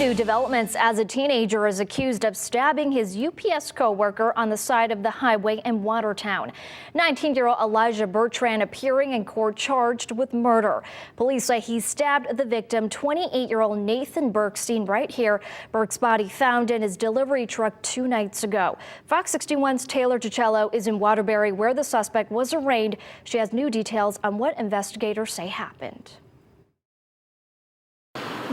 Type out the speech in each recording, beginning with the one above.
New developments as a teenager is accused of stabbing his UPS co-worker on the side of the highway in Watertown. 19-year-old Elijah Bertrand appearing in court charged with murder. Police say he stabbed the victim, 28-year-old Nathan Burke, seen right here. Burke's body found in his delivery truck 2 nights ago. Fox 61's Taylor DiCello is in Waterbury, where the suspect was arraigned. She has new details on what investigators say happened.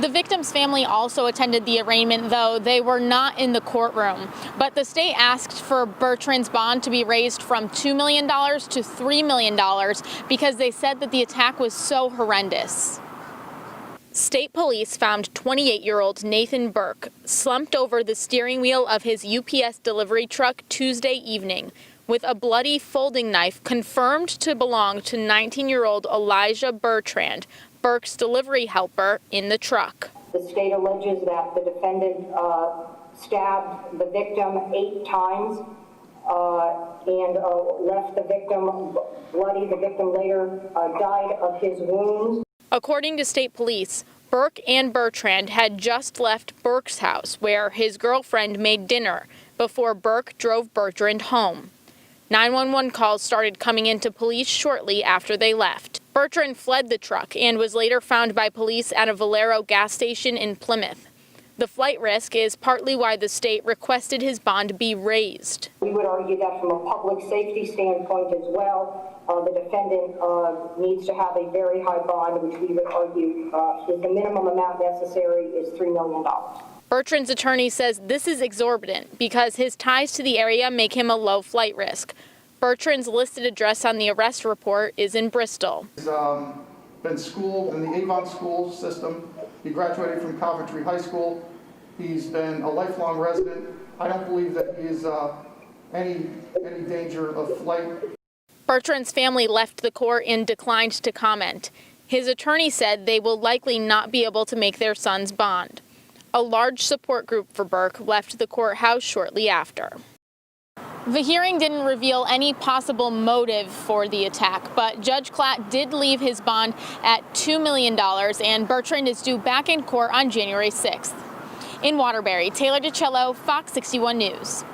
The victim's family also attended the arraignment, though they were not in the courtroom. But the state asked for Bertrand's bond to be raised from $2 million to $3 million because they said that the attack was so horrendous. State police found 28-year-old Nathan Burke slumped over the steering wheel of his UPS delivery truck Tuesday evening with a bloody folding knife confirmed to belong to 19-year-old Elijah Bertrand, Burke's delivery helper, in the truck. The state alleges that the defendant stabbed the victim 8 times and left the victim bloody. The victim later died of his wounds. According to state police, Burke and Bertrand had just left Burke's house, where his girlfriend made dinner, before Burke drove Bertrand home. 911 calls started coming into police shortly after they left. Bertrand fled the truck and was later found by police at a Valero gas station in Plymouth. The flight risk is partly why the state requested his bond be raised. We would argue that from a public safety standpoint as well, the defendant needs to have a very high bond, which we would argue is the minimum amount necessary is $3 million. Bertrand's attorney says this is exorbitant because his ties to the area make him a low flight risk. Bertrand's listed address on the arrest report is in Bristol. He's been schooled in the Avon school system. He graduated from Coventry High School. He's been a lifelong resident. I don't believe that he is any danger of flight. Bertrand's family left the court and declined to comment. His attorney said they will likely not be able to make their son's bond. A large support group for Burke left the courthouse shortly after. The hearing didn't reveal any possible motive for the attack, but Judge Klatt did leave his bond at $2 million, and Bertrand is due back in court on January 6th. In Waterbury, Taylor DiCello, Fox 61 News.